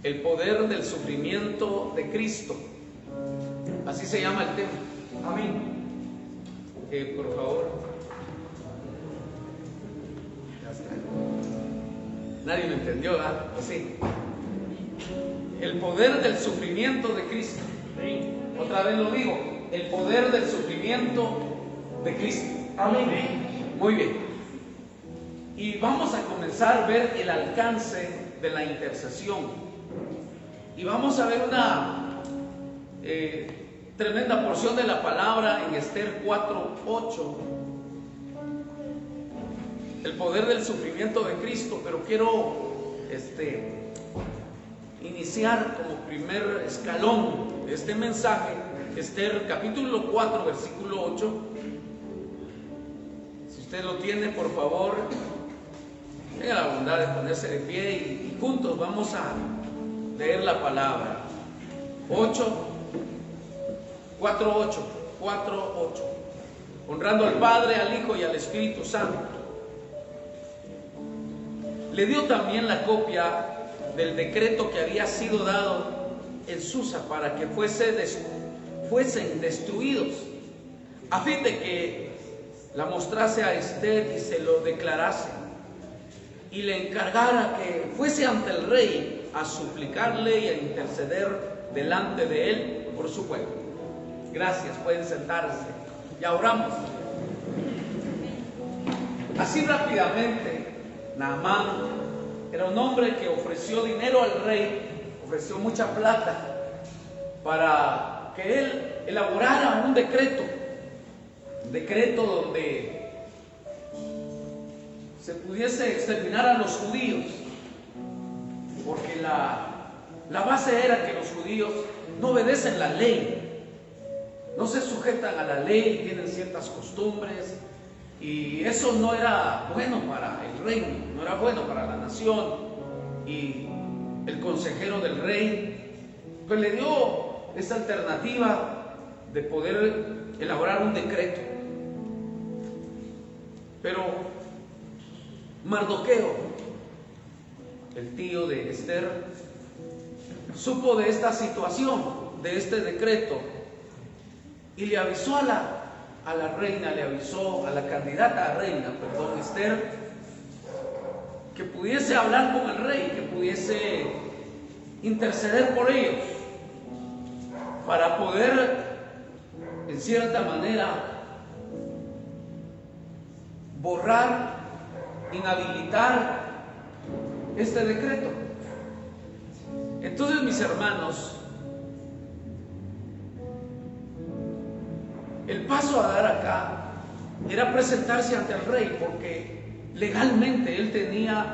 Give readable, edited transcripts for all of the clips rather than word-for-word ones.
El poder del sufrimiento de Cristo. Así se llama el tema. Amén. Por favor. Ya está. Nadie me entendió, ¿verdad? Sí. El poder del sufrimiento de Cristo. Otra vez lo digo. El poder del sufrimiento de Cristo. Amén. Muy bien. Y vamos a comenzar a ver el alcance de la intercesión. Y vamos a ver una tremenda porción de la palabra en Esther 4:8. El poder del sufrimiento de Cristo. Pero quiero iniciar como primer escalón de este mensaje, Esther capítulo 4, versículo 8. Si usted lo tiene, por favor, tenga la bondad de ponerse de pie y juntos vamos a leer la palabra. 4:8. Honrando al Padre, al Hijo y al Espíritu Santo. Le dio también la copia del decreto que había sido dado en Susa para que fuesen destruidos, a fin de que la mostrase a Esther y se lo declarase, y le encargara que fuese ante el rey a suplicarle y a interceder delante de él por su pueblo. Gracias, pueden sentarse. Ya oramos. Así rápidamente, Naamán era un hombre que ofreció dinero al rey, ofreció mucha plata para que él elaborara un decreto donde se pudiese exterminar a los judíos, porque la base era que los judíos no obedecen la ley, no se sujetan a la ley, tienen ciertas costumbres, y eso no era bueno para el reino, no era bueno para la nación. Y el consejero del rey pues le dio esa alternativa de poder elaborar un decreto. Pero Mardoqueo, el tío de Esther, supo de esta situación, de este decreto, y le avisó a la reina, le avisó a la candidata a reina, Esther, que pudiese hablar con el rey, que pudiese interceder por ellos, para poder, en cierta manera, borrar, inhabilitar este decreto. Entonces, mis hermanos, el paso a dar acá era presentarse ante el rey, porque legalmente él tenía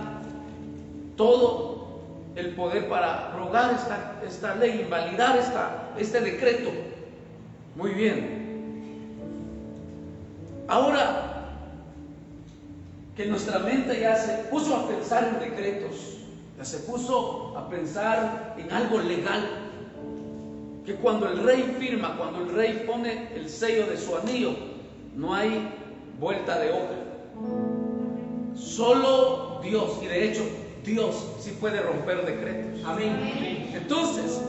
todo el poder para rogar esta ley, invalidar este decreto. Muy bien. Ahora que nuestra mente ya se puso a pensar en decretos, ya se puso a pensar en algo legal, que cuando el rey firma, cuando el rey pone el sello de su anillo, no hay vuelta de hoja. Solo Dios, y de hecho Dios sí puede romper decretos. Amén. Entonces,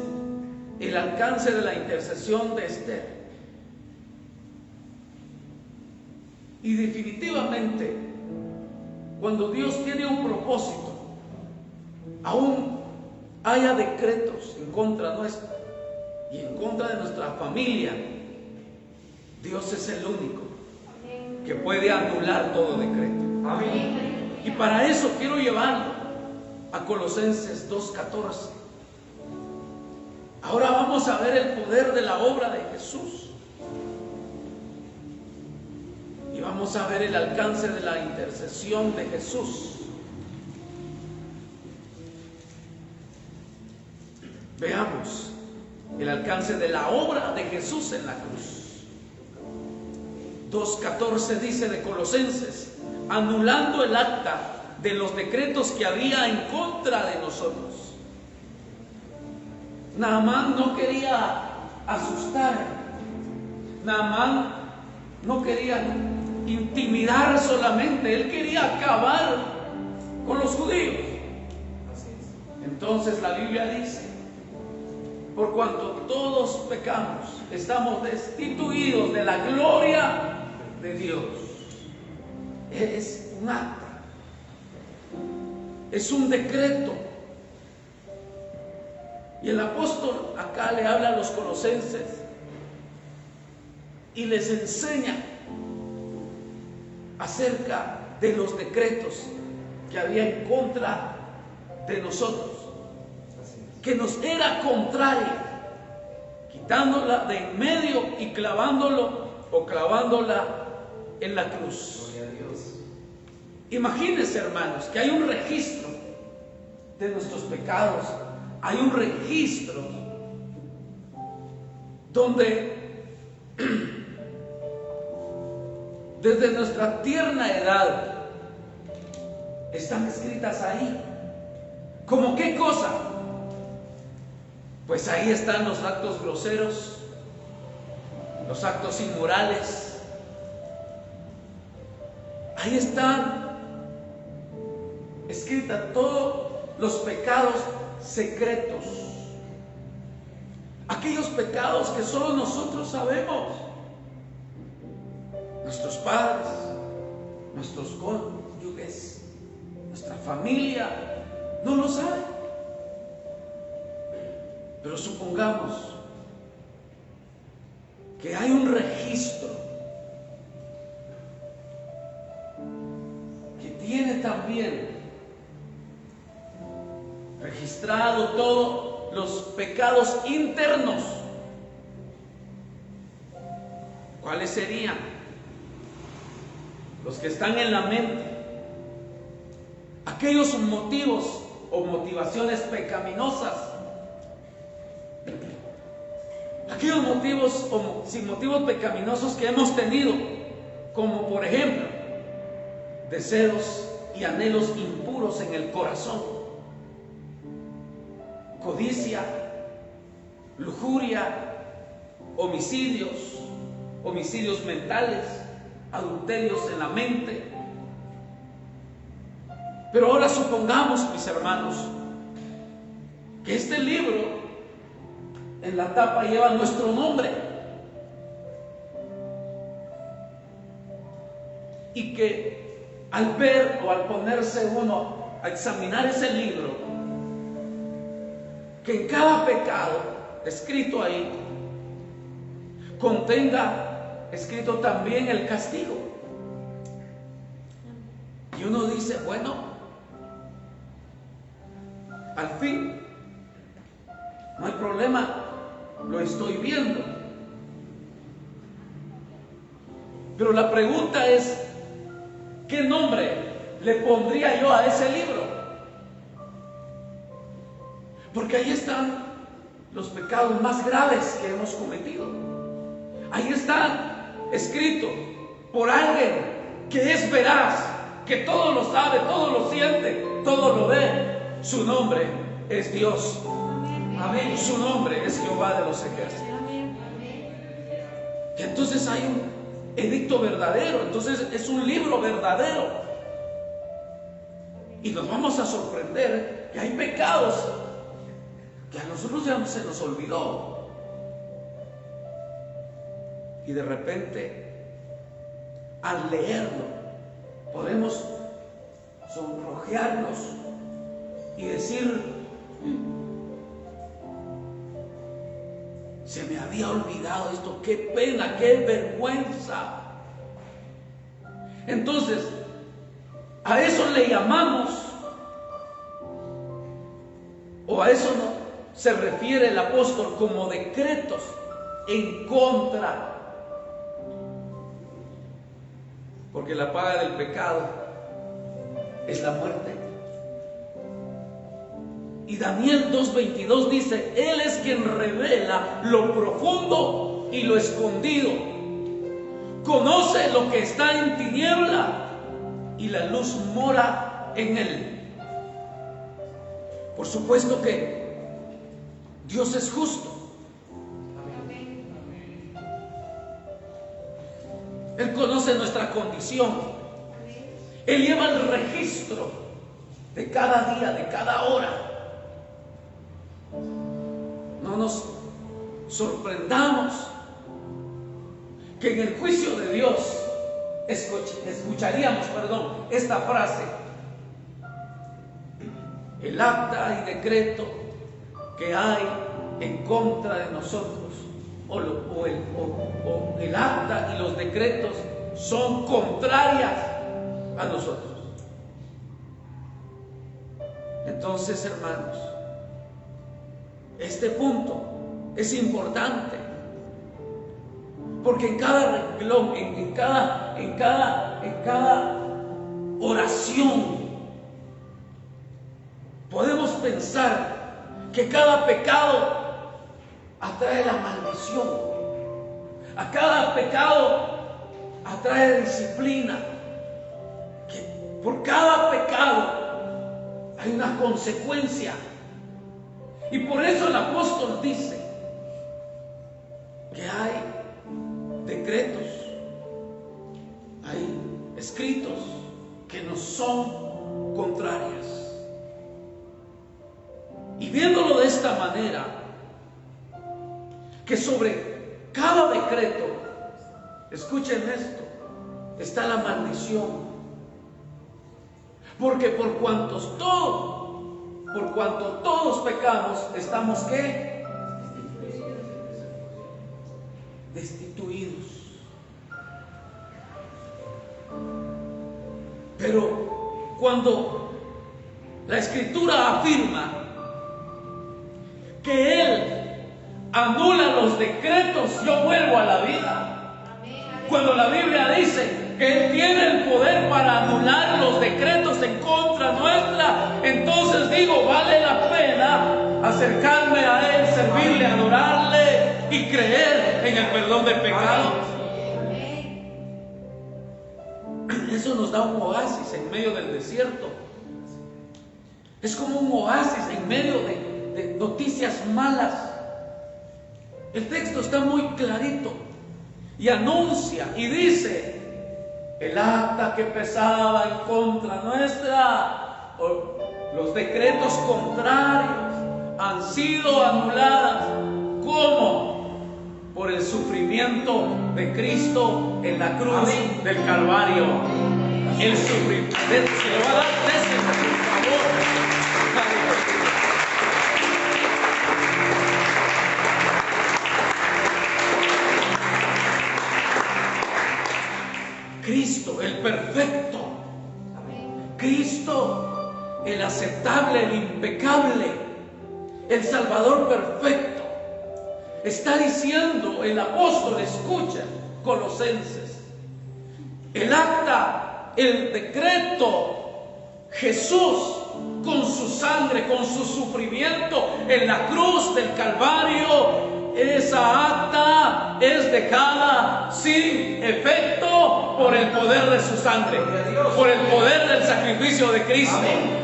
el alcance de la intercesión de Esther. Y definitivamente, cuando Dios tiene un propósito, aún haya decretos en contra nuestra y en contra de nuestra familia, Dios es el único que puede anular todo decreto. Amén. Y para eso quiero llevarlo a Colosenses 2:14. Ahora vamos a ver el poder de la obra de Jesús. Y vamos a ver el alcance de la intercesión de Jesús. Veamos el alcance de la obra de Jesús en la cruz. 2:14 dice de Colosenses: anulando el acta de los decretos que había en contra de nosotros. Naamán no quería asustar, Naamán no quería intimidar solamente, él quería acabar con los judíos. Entonces la Biblia dice: por cuanto todos pecamos, estamos destituidos de la gloria de Dios. Es un acta, es un decreto. Y el apóstol acá le habla a los colosenses y les enseña acerca de los decretos que había en contra de nosotros, que nos era contraria, quitándola de en medio y clavándola en la cruz. Gloria a Dios. Imagínense, hermanos, que hay un registro de nuestros pecados, hay un registro donde desde nuestra tierna edad están escritas ahí. ¿Cómo qué cosa? Pues ahí están los actos groseros, los actos inmorales. Ahí están escritas todos los pecados secretos, aquellos pecados que solo nosotros sabemos. Nuestros padres, nuestros cónyuges, nuestra familia no lo sabe. Pero supongamos que hay un registro que tiene también registrado todos los pecados internos. ¿Cuáles serían? Los que están en la mente, aquellos motivos o motivaciones pecaminosas, aquellos motivos o motivos pecaminosos que hemos tenido, como por ejemplo deseos y anhelos impuros en el corazón, codicia, lujuria, homicidios mentales, adulterios en la mente. Pero ahora supongamos, mis hermanos, que este libro en la tapa lleva nuestro nombre y que al ver o al ponerse uno a examinar ese libro, que en cada pecado escrito ahí contenga escrito también el castigo. Y uno dice, bueno, al fin no hay problema, lo estoy viendo. Pero la pregunta es, ¿qué nombre le pondría yo a ese libro? Porque ahí están los pecados más graves que hemos cometido. Ahí están escritos por alguien que es veraz, que todo lo sabe, todo lo siente, todo lo ve. Su nombre es Dios. Amén. Su nombre es Jehová de los ejércitos. Y entonces hay un edicto verdadero, entonces es un libro verdadero. Y nos vamos a sorprender que hay pecados que a nosotros ya no se nos olvidó. Y de repente, al leerlo, podemos sonrojearnos y decir, se me había olvidado esto, qué pena, qué vergüenza. Entonces, a eso le llamamos, o a eso no se refiere el apóstol como decretos en contra. Porque la paga del pecado es la muerte. Y Daniel 2:22 dice, Él es quien revela lo profundo y lo escondido. Conoce lo que está en tiniebla y la luz mora en Él. Por supuesto que Dios es justo. Él conoce nuestra condición. Él lleva el registro de cada día, de cada hora. nos sorprendamos que en el juicio de Dios escucharíamos, esta frase: el acta y decreto que hay en contra de nosotros, o el acta y los decretos son contrarias a nosotros. Entonces, hermanos, este punto es importante, porque en cada renglón, en cada oración, podemos pensar que cada pecado atrae la maldición, a cada pecado atrae disciplina, que por cada pecado hay una consecuencia. Y por eso el apóstol dice que hay decretos, hay escritos que nos son contrarias. Y viéndolo de esta manera, que sobre cada decreto, escuchen esto, está la maldición. Porque por cuanto todos pecamos, estamos ¿qué? Destituidos. Pero cuando la Escritura afirma que Él anula los decretos, yo vuelvo a la vida. Cuando la Biblia dice que Él tiene el poder para anular los decretos en contra nuestra, entonces digo, vale la pena acercarme a Él, servirle, adorarle y creer en el perdón de pecados. Eso nos da un oasis en medio del desierto. Es como un oasis en medio de noticias malas. El texto está muy clarito y anuncia y dice: el acta que pesaba en contra nuestra, o los decretos contrarios, han sido anuladas. ¿Cómo? Por el sufrimiento de Cristo en la cruz del Calvario. El sufrimiento. Se le va a dar ese, por favor. Cristo, el perfecto. Cristo, el aceptable, el impecable, el Salvador perfecto. Está diciendo el apóstol, escucha, Colosenses, el acta, el decreto, Jesús con su sangre, con su sufrimiento en la cruz del Calvario, esa acta es dejada sin efecto por el poder de su sangre, por el poder del sacrificio de Cristo,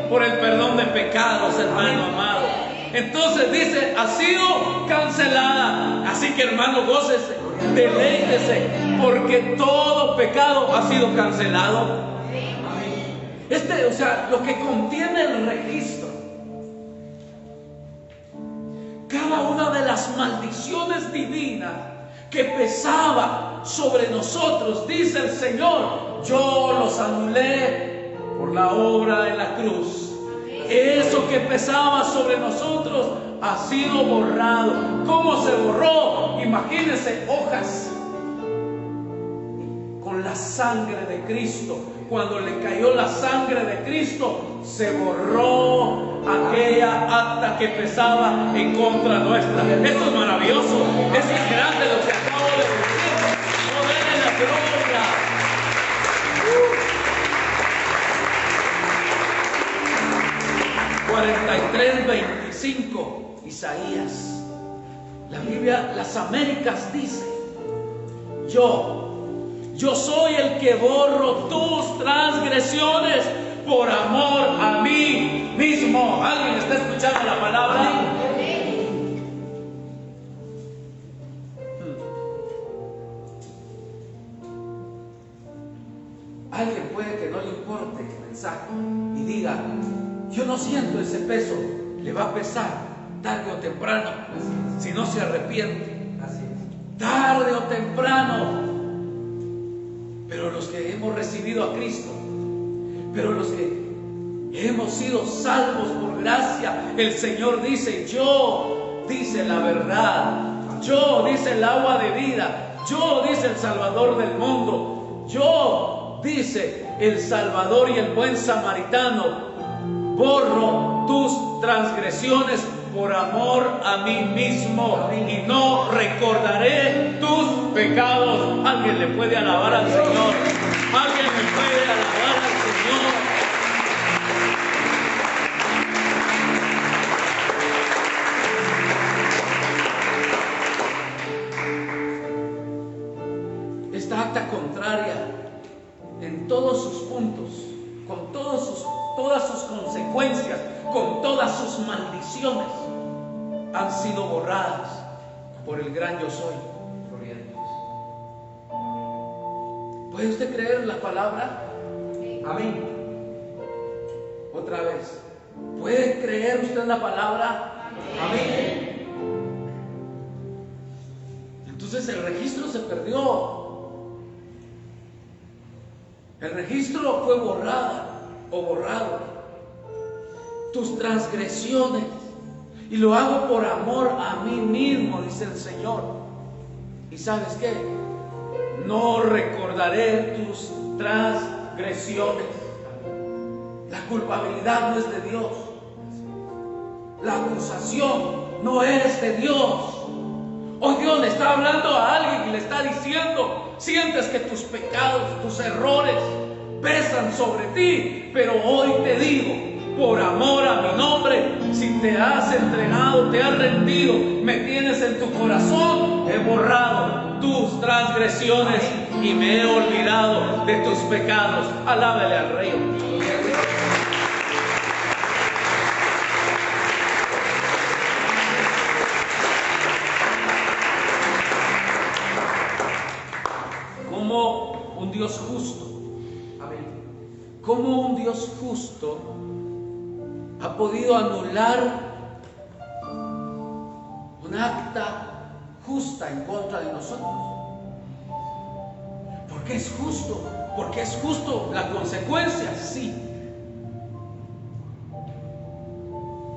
por el perdón de pecados, hermano amado. Entonces dice, ha sido cancelada. Así que, hermano, gócese, deleítese, porque todo pecado ha sido cancelado. Lo que contiene el registro, cada una de las maldiciones divinas que pesaba sobre nosotros, dice el Señor, yo los anulé por la obra de la cruz. Eso que pesaba sobre nosotros ha sido borrado. ¿Cómo se borró? Imagínense hojas con la sangre de Cristo. Cuando le cayó la sangre de Cristo, se borró aquella acta que pesaba en contra nuestra. Esto es maravilloso. Esto es grande lo que acabo de decir. No denle la gloria. 43:25, Isaías. La Biblia, las Américas dice: yo soy el que borro tus transgresiones por amor a mí mismo. ¿Alguien está escuchando la palabra? Alguien puede que no le importe el mensaje y diga: yo no siento ese peso. Le va a pesar, tarde o temprano, si no se arrepiente. Así es. Tarde o temprano. Pero los que hemos recibido a Cristo, pero los que hemos sido salvos por gracia, el Señor dice: yo, dice la verdad, yo, dice el agua de vida, yo, dice el Salvador del mundo, yo, dice el Salvador y el buen samaritano, borro tus transgresiones por amor a mí mismo y no recordaré tus pecados. Alguien le puede alabar al Señor. Alguien le puede alabar al Señor. Esta acta contraria en todos sus puntos, con todas sus consecuencias, con todas sus maldiciones, han sido borradas por el gran yo soy. Gloria a Dios. ¿Puede usted creer la palabra? Amén. Otra vez, ¿puede creer usted la palabra? Amén. Entonces el registro se perdió. El registro fue borrado. Tus transgresiones, y lo hago por amor a mí mismo, dice el Señor. ¿Y sabes qué? No recordaré tus transgresiones. La culpabilidad no es de Dios. La acusación no es de Dios. Hoy Dios le está hablando a alguien y le está diciendo: sientes que tus pecados, tus errores pesan sobre ti, pero hoy te digo, por amor a mi nombre, si te has entregado, te has rendido, me tienes en tu corazón, he borrado tus transgresiones y me he olvidado de tus pecados. Alábele al Rey. Como un Dios justo, como un Dios justo ha podido anular un acta justa en contra de nosotros. ¿Por qué es justo? ¿Porque es justo la consecuencia? Sí.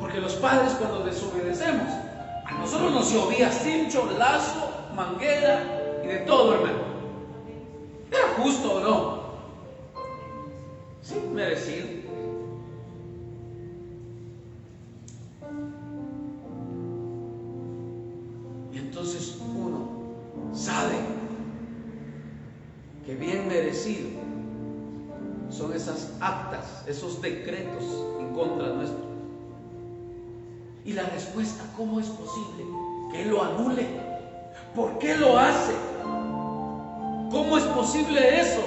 Porque los padres, cuando desobedecemos, a nosotros nos llovía cincho, lazo, manguera y de todo, hermano. ¿Era justo o no? Sí, merecido. Y entonces uno sabe que bien merecido son esas actas, esos decretos en contra nuestro. Y la respuesta: ¿cómo es posible que Él lo anule? ¿Por qué lo hace? ¿Cómo es posible eso?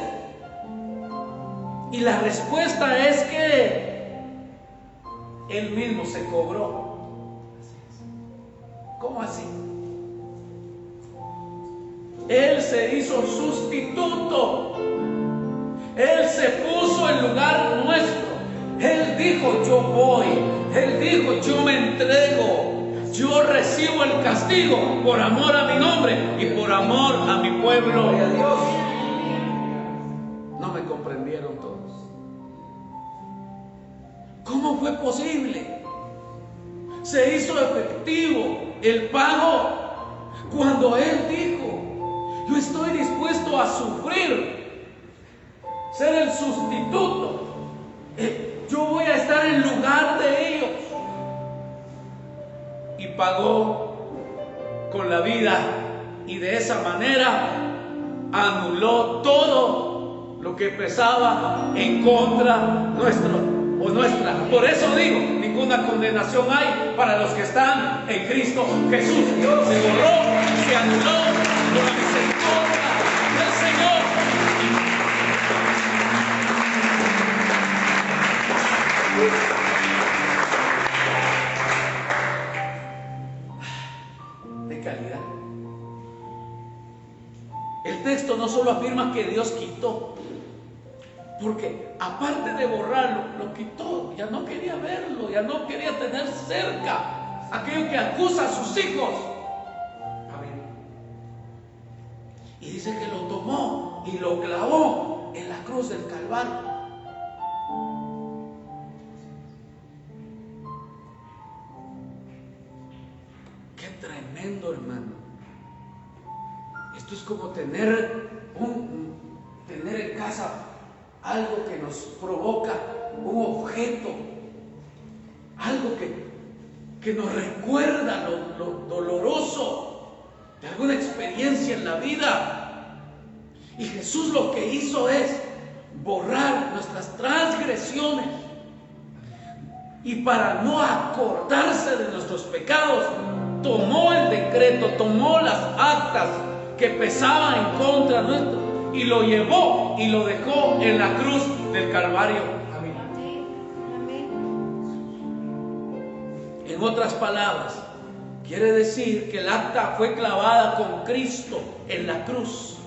Y la respuesta es que Él mismo se cobró. ¿Cómo así? Él se hizo sustituto. Él se puso en lugar nuestro. Él dijo: yo voy. Él dijo: yo me entrego. Yo recibo el castigo por amor a mi nombre y por amor a mi pueblo. Gloria a Dios. No me comprendieron todos. ¿Cómo fue posible? Se hizo efectivo el pago cuando Él dijo: yo estoy dispuesto a sufrir, ser el sustituto. Yo voy a estar en lugar de ellos. Y pagó con la vida, y de esa manera anuló todo lo que pesaba en contra nuestro o nuestra. Por eso digo, ninguna condenación hay para los que están en Cristo Jesús. Se borró, se anuló por la misericordia del Señor. De calidad. El texto no solo afirma que Dios quitó, porque aparte de borrarlo, lo quitó. Ya no quería verlo, ya no quería tener cerca aquello que acusa a sus hijos. Amén. Y dice que lo tomó y lo clavó en la cruz del Calvario. Qué tremendo, hermano. Esto es como tener en casa algo que nos provoca un objeto, algo que nos recuerda lo doloroso de alguna experiencia en la vida. Y Jesús lo que hizo es borrar nuestras transgresiones, y para no acordarse de nuestros pecados, tomó el decreto, tomó las actas que pesaban en contra nuestro y lo llevó y lo dejó en la cruz del Calvario. Amén. En otras palabras, quiere decir que el acta fue clavada con Cristo en la cruz.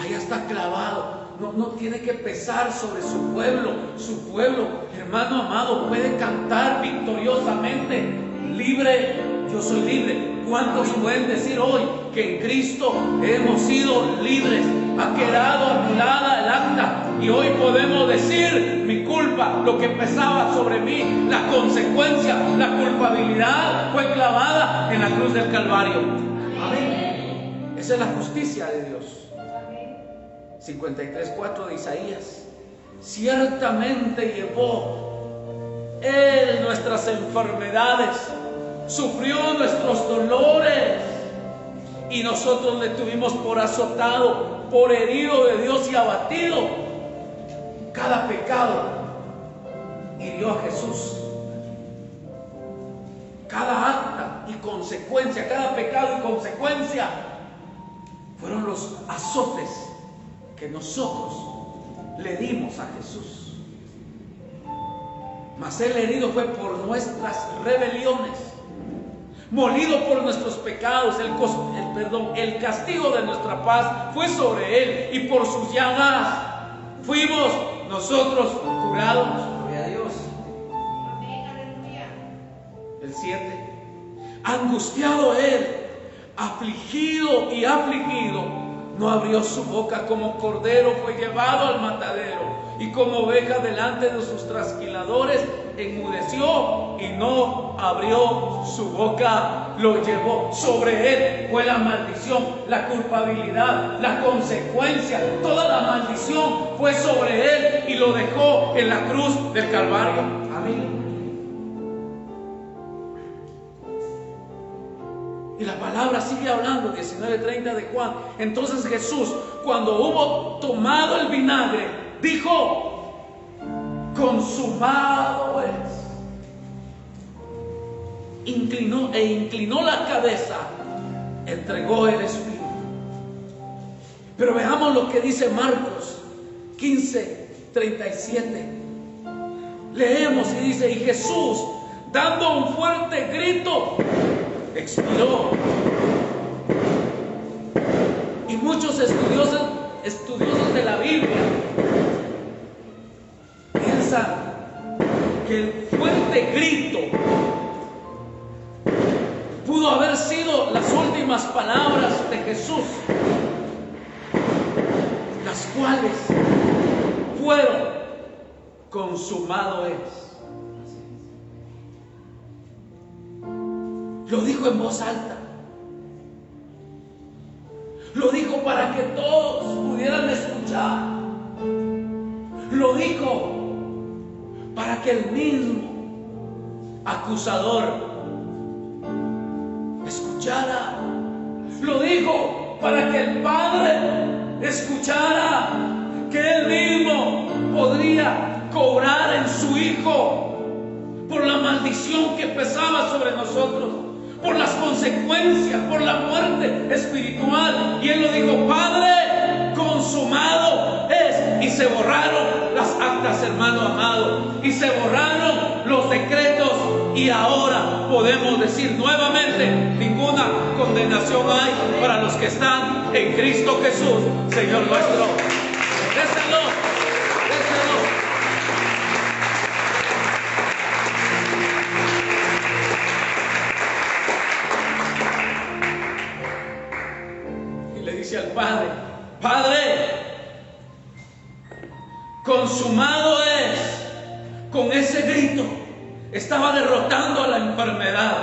Ahí está clavado. No tiene que pesar sobre su pueblo. Su pueblo, hermano amado, puede cantar victoriosamente: libre, yo soy libre. ¿Cuántos pueden decir hoy que en Cristo hemos sido libres? Ha quedado anulada el acta y hoy podemos decir: mi culpa, lo que pesaba sobre mí, la consecuencia, la culpabilidad, fue clavada en la cruz del Calvario. Amén. Esa es la justicia de Dios. 53:4 de Isaías: ciertamente llevó Él nuestras enfermedades, sufrió nuestros dolores, y nosotros le tuvimos por azotado, por herido de Dios y abatido. Cada pecado hirió a Jesús. Cada acta y consecuencia, cada pecado y consecuencia fueron los azotes que nosotros le dimos a Jesús. Mas Él herido fue por nuestras rebeliones, molido por nuestros pecados. El castigo de nuestra paz fue sobre Él, y por sus llagas fuimos nosotros curados. Gloria a Dios. El 7: angustiado Él, afligido y afligido, no abrió su boca. Como cordero fue llevado al matadero, y como oveja delante de sus trasquiladores enmudeció y no abrió su boca. Lo llevó. Sobre Él fue la maldición, la culpabilidad, la consecuencia. Toda la maldición fue sobre Él y lo dejó en la cruz del Calvario. Amén. Y la palabra sigue hablando, 19:30 de Juan. Entonces Jesús, cuando hubo tomado el vinagre, dijo: consumado es. Inclinó la cabeza, entregó el Espíritu. Pero veamos lo que dice Marcos 15:37. Leemos y dice: y Jesús, dando un fuerte grito, expiró. Y muchos estudiosos de la Biblia piensan que el fuerte grito pudo haber sido las últimas palabras de Jesús, las cuales fueron: consumado es. Lo dijo en voz alta. Lo dijo para que todos pudieran escuchar. Lo dijo para que el mismo acusador escuchara. Lo dijo para que el Padre escuchara que Él mismo podría cobrar en su Hijo por la maldición que pesaba sobre nosotros, por las consecuencias, por la muerte espiritual. Y Él lo dijo: Padre, consumado es. Y se borraron las actas, hermano amado, y se borraron los decretos, y ahora podemos decir nuevamente: ninguna condenación hay para los que están en Cristo Jesús, Señor nuestro. Déselo, déselo. con ese grito, estaba derrotando a la enfermedad.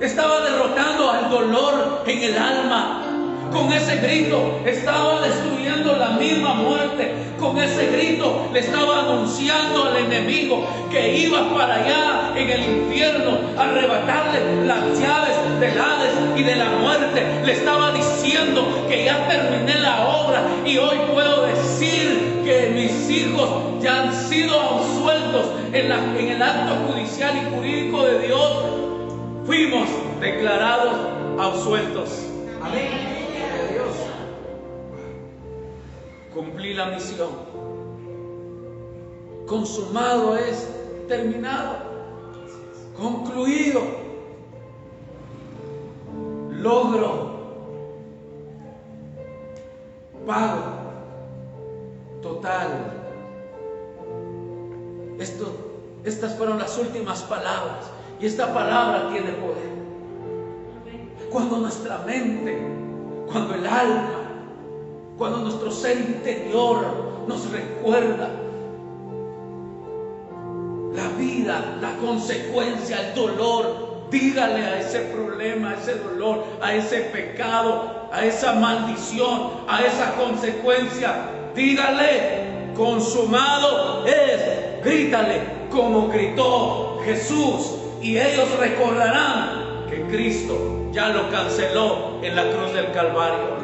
Estaba derrotando al dolor en el alma. Con ese grito estaba destruyendo la misma muerte. Con ese grito le estaba anunciando al enemigo que iba para allá en el infierno a arrebatarle las llaves del Hades y de la muerte. Le estaba diciendo que ya terminé la obra y hoy puedo decir que mis hijos ya han sido absueltos en el acto judicial y jurídico de Dios. Fuimos declarados absueltos. Amén. Dios. Cumplí la misión. Consumado es, terminado, concluido. Logro, pago total. Estas fueron las últimas palabras. Y esta palabra tiene poder. Cuando nuestra mente, cuando el alma, cuando nuestro ser interior nos recuerda la vida, la consecuencia, el dolor, dígale a ese problema, a ese dolor, a ese pecado, a esa maldición, a esa consecuencia, dígale, consumado es. Grítale como gritó Jesús. Y ellos recordarán que Cristo ya lo canceló en la cruz del Calvario.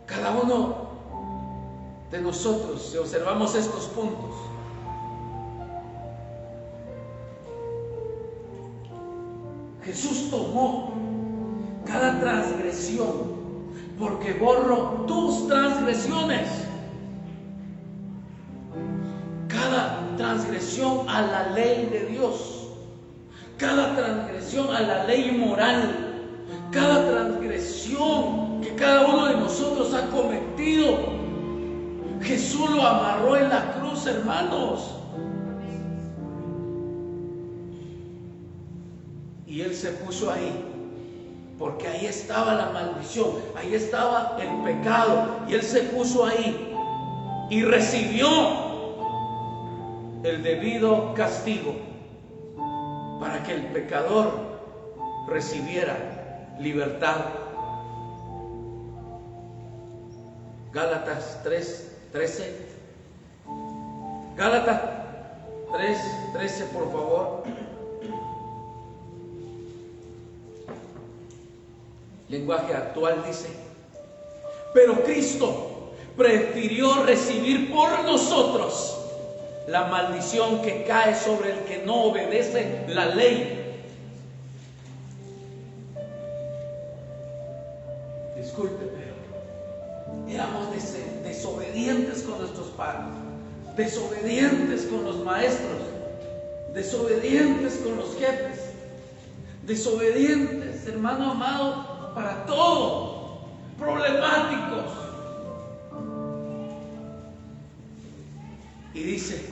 Cada uno de nosotros, si observamos estos puntos, Jesús tomó cada transgresión, porque borro tus transgresiones. Cada transgresión a la ley de Dios, cada transgresión a la ley moral, cada transgresión que cada uno de nosotros ha cometido, Jesús lo amarró en la cruz, hermanos. Y Él se puso ahí, porque ahí estaba la maldición, ahí estaba el pecado, y Él se puso ahí y recibió el debido castigo para que el pecador recibiera libertad. Gálatas 3:13. Gálatas 3:13, por favor. Lenguaje actual dice: pero Cristo prefirió recibir por nosotros la maldición que cae sobre el que no obedece la ley. Disculpe, pero éramos desobedientes con nuestros padres, desobedientes con los maestros, desobedientes con los jefes, desobedientes, hermano amado, para todo, problemáticos. Y dice,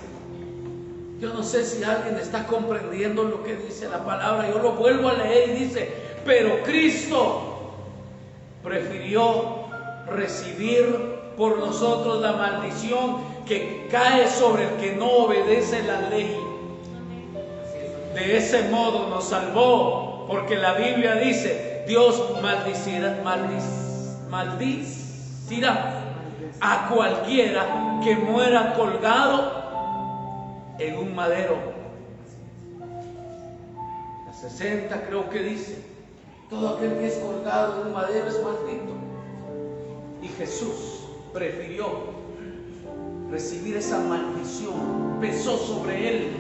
yo no sé si alguien está comprendiendo lo que dice la palabra, yo lo vuelvo a leer y dice, pero Cristo prefirió recibir por nosotros la maldición que cae sobre el que no obedece la ley. De ese modo nos salvó, porque la Biblia dice, Dios maldicirá a cualquiera que muera colgado en un madero. La 60 creo que dice, todo aquel que es colgado en un madero es maldito. Y Jesús prefirió recibir esa maldición, pesó sobre él,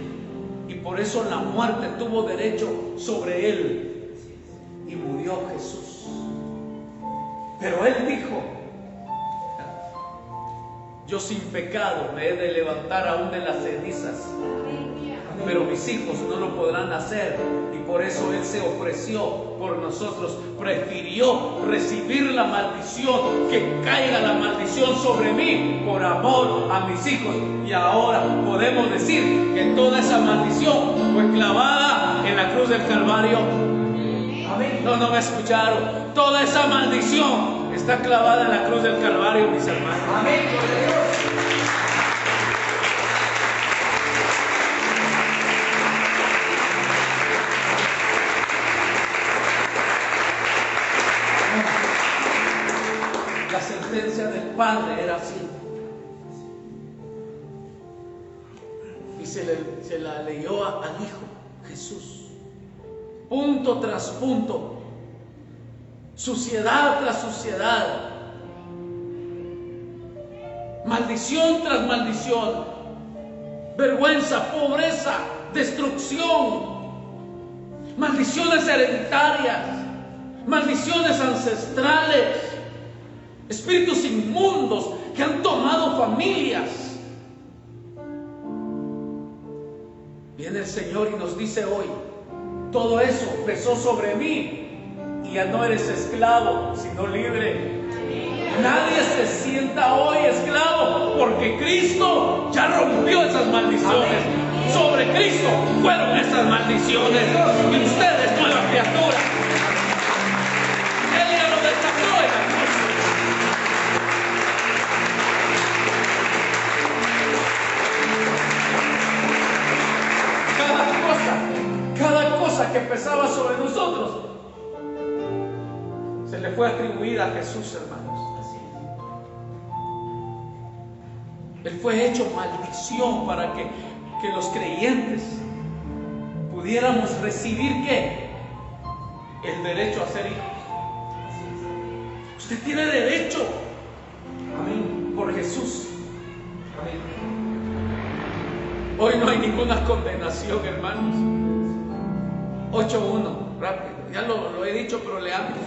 y por eso la muerte tuvo derecho sobre él, y murió Jesús. Pero él dijo, yo sin pecado me he de levantar aún de las cenizas, pero mis hijos no lo podrán hacer, y por eso Él se ofreció por nosotros, prefirió recibir la maldición, que caiga la maldición sobre mí, por amor a mis hijos. Y ahora podemos decir que toda esa maldición fue clavada en la cruz del Calvario. Amén. No me escucharon. Toda esa maldición está clavada en la cruz del Calvario, mis hermanos. Amén, gloria a Dios. La sentencia del Padre era así. Y se la leyó al Hijo Jesús. Punto tras punto. Suciedad tras suciedad. Maldición tras maldición. Vergüenza, pobreza, destrucción. Maldiciones hereditarias. Maldiciones ancestrales. Espíritus inmundos que han tomado familias. Viene el Señor y nos dice hoy: todo eso pesó sobre mí y ya no eres esclavo, sino libre. Nadie se sienta hoy esclavo, porque Cristo ya rompió esas maldiciones. Sobre Cristo fueron esas maldiciones, y ustedes, nueva criatura, Él ya lo desató en la cruz. Cada cosa que pesaba sobre nosotros se le fue atribuida a Jesús, hermanos. Él fue hecho maldición para que los creyentes pudiéramos recibir ¿qué? El derecho a ser hijos. Usted tiene derecho. Amén. Por Jesús. Amén. Hoy no hay ninguna condenación, hermanos. 8.1, rápido. Ya lo he dicho, pero leamos.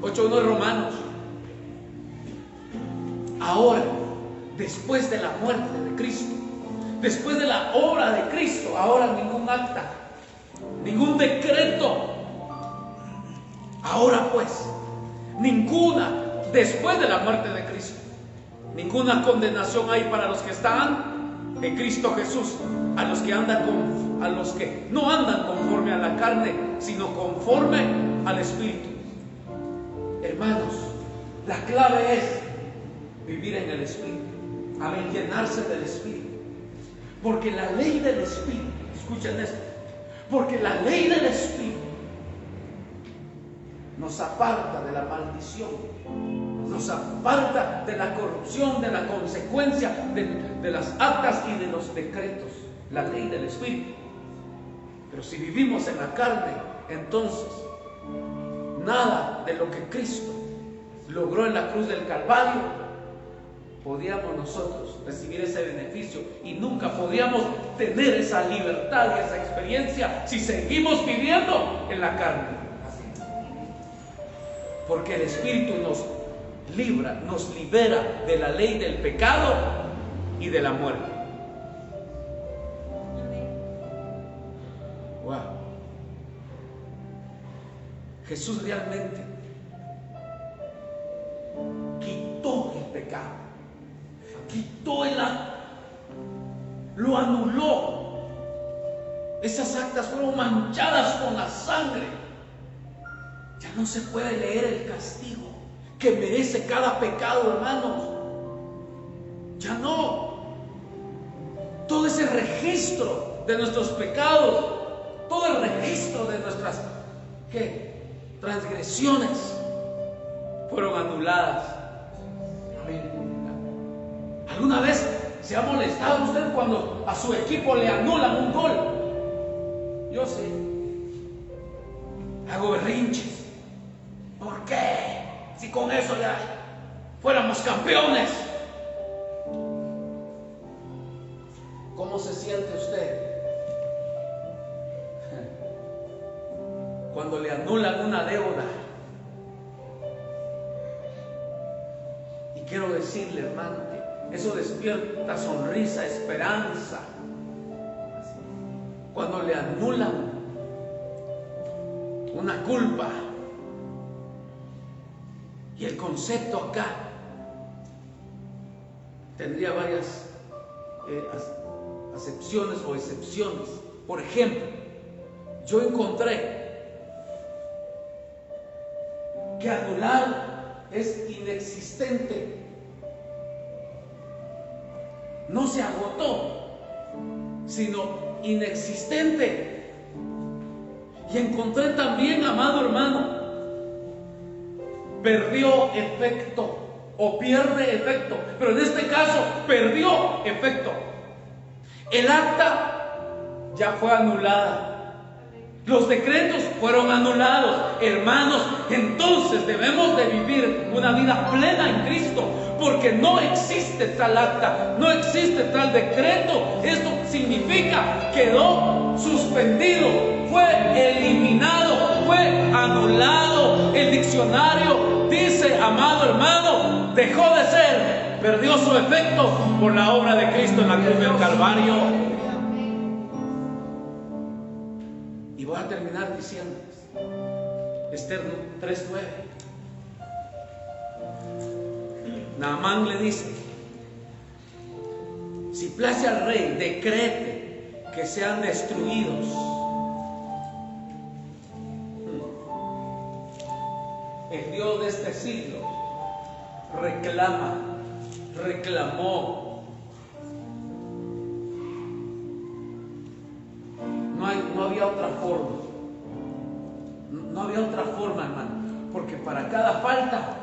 8.1 de Romanos. Ahora, después de la muerte de Cristo, después de la obra de Cristo, ahora ningún acta, ningún decreto. Ahora pues, ninguna, después de la muerte de Cristo, ninguna condenación hay para los que están en Cristo Jesús, a los que no andan conforme a la carne, sino conforme al Espíritu. Hermanos, la clave es vivir en el Espíritu. Amén, llenarse del Espíritu. Porque la ley del Espíritu, escuchen esto, porque la ley del Espíritu nos aparta de la maldición, nos aparta de la corrupción, de la consecuencia, de las actas y de los decretos. La ley del Espíritu. Pero si vivimos en la carne, entonces nada de lo que Cristo logró en la cruz del Calvario podíamos nosotros recibir ese beneficio, y nunca podíamos tener esa libertad y esa experiencia si seguimos viviendo en la carne. Porque el Espíritu nos libera de la ley del pecado y de la muerte. Wow. Jesús realmente quitó el pecado, quitó el acta, lo anuló. Esas actas fueron manchadas con la sangre. Ya no se puede leer el castigo que merece cada pecado, hermanos. Ya no. Todo ese registro de nuestros pecados, todo el registro de nuestras transgresiones fueron anuladas. Amén. ¿Alguna vez se ha molestado usted cuando a su equipo le anulan un gol? Yo sí. Hago berrinches. ¿Por qué? Si con eso ya fuéramos campeones. ¿Cómo se siente usted cuando le anulan una deuda? Y quiero decirle, hermano, que eso despierta sonrisa, esperanza. Cuando le anulan una culpa. Y el concepto acá tendría varias acepciones o excepciones. Por ejemplo, yo encontré que anular es inexistente. No se agotó, sino inexistente. Y encontré también, amado hermano, perdió efecto o pierde efecto, pero en este caso perdió efecto. El acta ya fue anulada. Los decretos fueron anulados. Hermanos, entonces debemos de vivir una vida plena en Cristo, porque no existe tal acta, no existe tal decreto. Esto significa quedó suspendido, fue eliminado, fue anulado. El diccionario dice, amado hermano, dejó de ser, perdió su efecto por la obra de Cristo en la cruz del Calvario. Y voy a terminar diciendo, Esther 3:9. Naamán le dice: si place al rey, decrete que sean destruidos. El Dios de este siglo reclamó. No había otra forma. No había otra forma, hermano. Porque para cada falta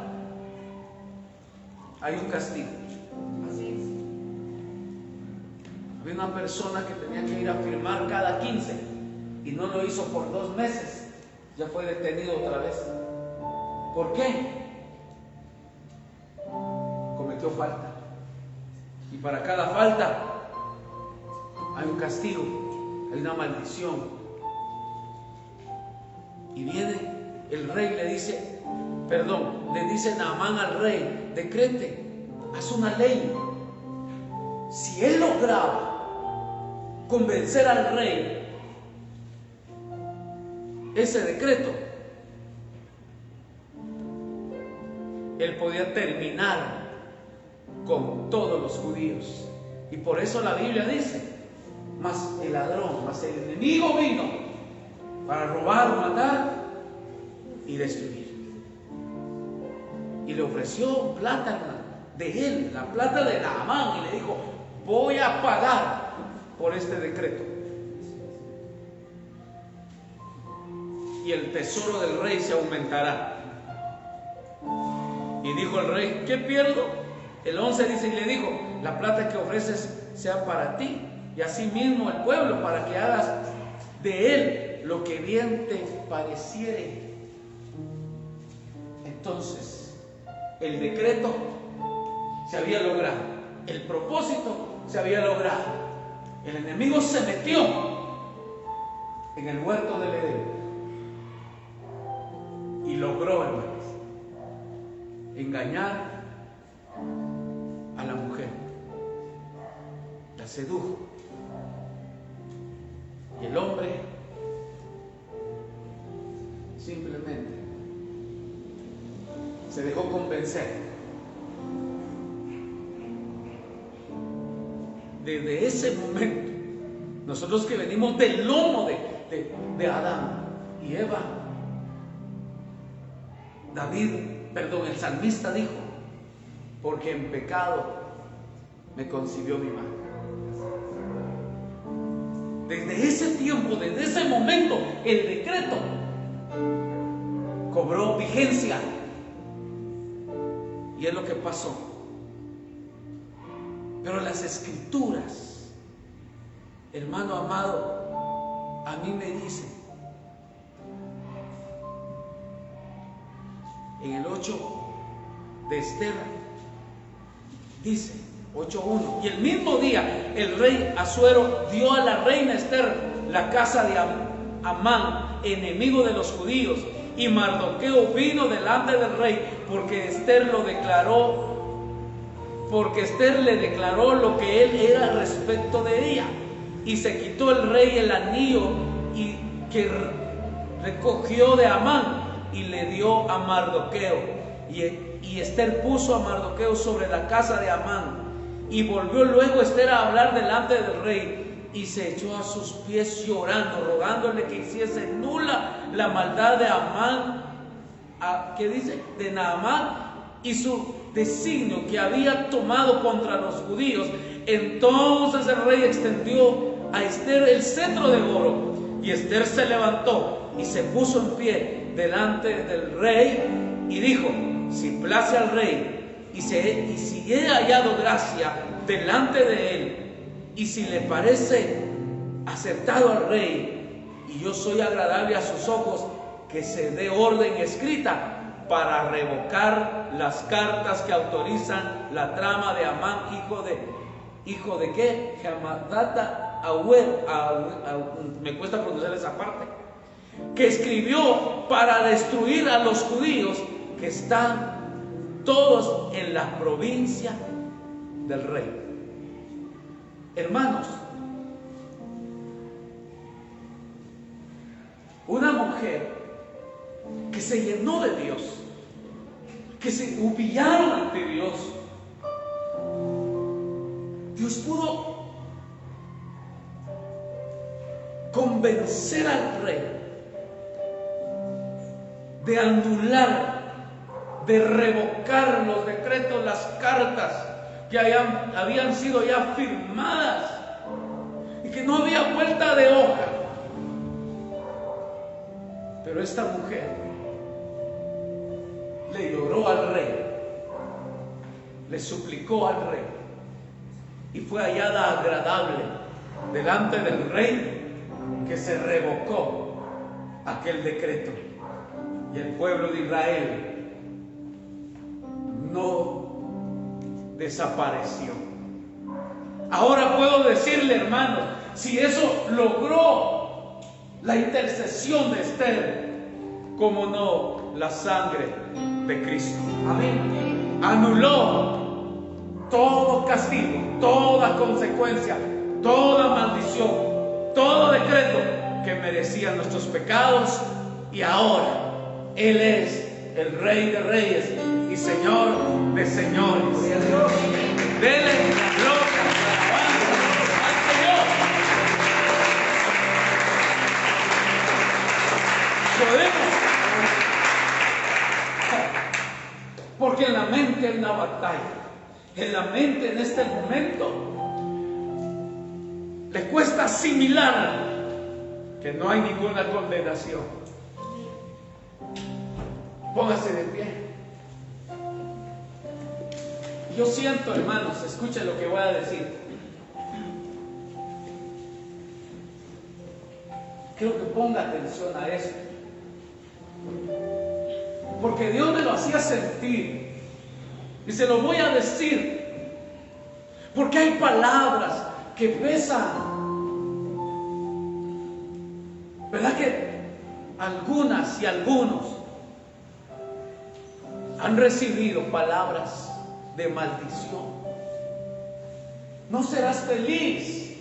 hay un castigo. Así es. Había una persona que tenía que ir a firmar cada 15 y no lo hizo por 2 meses. Ya fue detenido otra vez. ¿Por qué? Cometió falta. Y para cada falta hay un castigo, hay una maldición. Y viene el rey, le dice Naamán al rey: decrete, haz una ley. Si él lograba convencer al rey ese decreto, él podía terminar con todos los judíos. Y por eso la Biblia dice: mas el ladrón, mas el enemigo vino para robar, matar y destruir. Y le ofreció plata de él, la plata de Naamán, y le dijo: voy a pagar por este decreto. Y el tesoro del rey se aumentará. Y dijo el rey: ¿qué pierdo? El 11 dice: y le dijo: la plata que ofreces sea para ti y asimismo el pueblo, para que hagas de él lo que bien te pareciere. Entonces, el decreto se había logrado, el propósito se había logrado. El enemigo se metió en el huerto del Edén y logró, hermanos, engañar a la mujer. La sedujo. Y el hombre simplemente se dejó convencer. Desde ese momento, nosotros que venimos del lomo de Adán y Eva, el salmista dijo: porque en pecado me concibió mi madre. Desde ese tiempo, desde ese momento, el decreto cobró vigencia. Y es lo que pasó. Pero las escrituras, hermano amado, a mí me dicen, en el 8 de Esther, dice 8:1: y el mismo día el rey Asuero dio a la reina Esther la casa de Amán, enemigo de los judíos, y Mardoqueo vino delante del rey, porque Esther le declaró lo que él era respecto de ella. Y se quitó el rey el anillo que recogió de Amán y le dio a Mardoqueo. Y Esther puso a Mardoqueo sobre la casa de Amán. Y volvió luego Esther a hablar delante del rey, y se echó a sus pies llorando, rogándole que hiciese nula la maldad de Amán, ¿qué dice? De Naamán, y su designio que había tomado contra los judíos, entonces el rey extendió a Ester el cetro de oro, y Ester se levantó y se puso en pie delante del rey y dijo: si place al rey y si he hallado gracia delante de él, y si le parece aceptado al rey y yo soy agradable a sus ojos, que se dé orden escrita para revocar las cartas que autorizan la trama de Amán, hijo de qué, Hamadata me cuesta pronunciar esa parte, que escribió para destruir a los judíos que están todos en la provincia del rey. Hermanos, una mujer que se llenó de Dios, que se humillaron ante Dios, Dios pudo convencer al rey de anular, de revocar los decretos, las cartas que habían sido ya firmadas y que no había vuelta de hoja. Pero esta mujer le lloró al rey, le suplicó al rey, y fue hallada agradable delante del rey, que se revocó aquel decreto, y el pueblo de Israel no desapareció. Ahora puedo decirle, hermanos, si eso logró la intercesión de Ester, cómo no la sangre de Cristo. Amén. Anuló todo castigo, toda consecuencia, toda maldición, todo decreto que merecían nuestros pecados, y ahora Él es el Rey de Reyes y Señor de Señores. Dele la gloria, la alabanza al Señor. Podemos, porque en la mente hay una batalla. En la mente en este momento le cuesta asimilar que no hay ninguna condenación. Póngase de pie. Yo siento, hermanos, escuchen lo que voy a decir. Quiero que ponga atención a esto, porque Dios me lo hacía sentir. Y se lo voy a decir, porque hay palabras que pesan. ¿Verdad que algunas y algunos han recibido palabras de maldición? No serás feliz.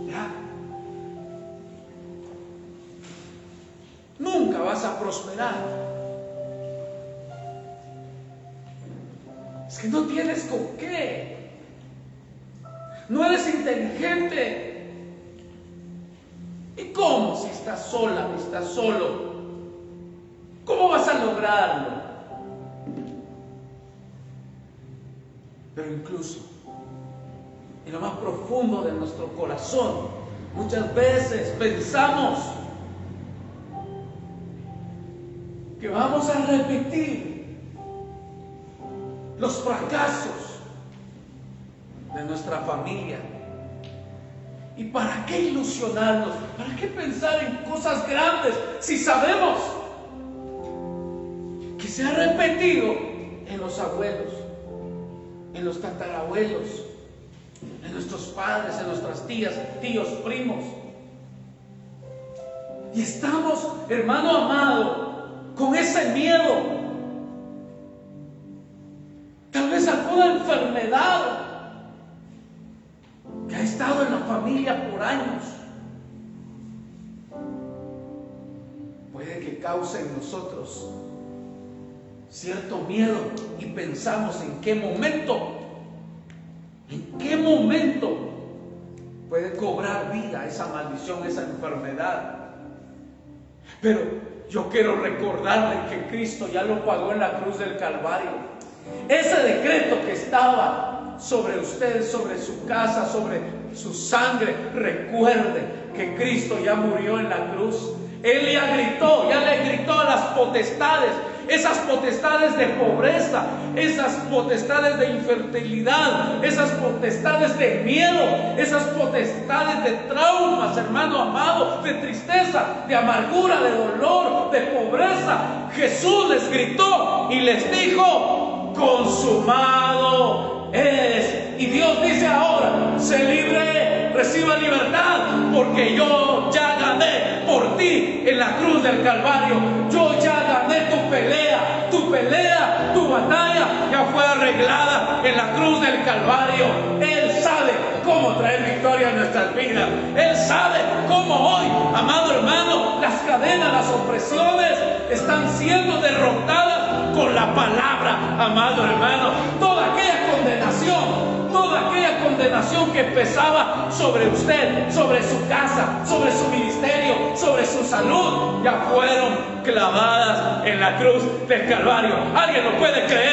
¿Ya? Nunca vas a prosperar. Es que no tienes con qué. No eres inteligente. ¿Y cómo si estás sola, estás solo? ¿Cómo vas a lograrlo? Pero incluso en lo más profundo de nuestro corazón, muchas veces pensamos que vamos a repetir los fracasos de nuestra familia. ¿Y para qué ilusionarnos? ¿Para qué pensar en cosas grandes si sabemos que se ha repetido en los abuelos, en los tatarabuelos, en nuestros padres, en nuestras tías, tíos, primos? Y estamos, hermano amado, con ese miedo. Tal vez alguna enfermedad que ha estado en la familia por años puede que cause en nosotros cierto miedo, y pensamos en qué momento puede cobrar vida esa maldición, esa enfermedad. Pero yo quiero recordarle que Cristo ya lo pagó en la cruz del Calvario. Ese decreto que estaba sobre usted, sobre su casa, sobre su sangre, recuerde que Cristo ya murió en la cruz. Él ya le gritó a las potestades, esas potestades de pobreza, esas potestades de infertilidad, esas potestades de miedo, esas potestades de traumas, hermano amado, de tristeza, de amargura, de dolor, de pobreza. Jesús les gritó y les dijo: consumado es. Y Dios dice ahora: sé libre, reciba libertad, porque yo ya gané por ti en la cruz del Calvario. Yo ya gané tu pelea, tu batalla ya fue arreglada en la cruz del Calvario. Él sabe cómo traer victoria a nuestras vidas. Él sabe cómo hoy, amado hermano, las cadenas, las opresiones están siendo derrotadas con la palabra, amado hermano. Toda aquella condenación que pesaba sobre usted, sobre su casa, sobre su ministerio, sobre su salud, ya fueron clavadas en la cruz del Calvario. ¿Alguien lo puede creer?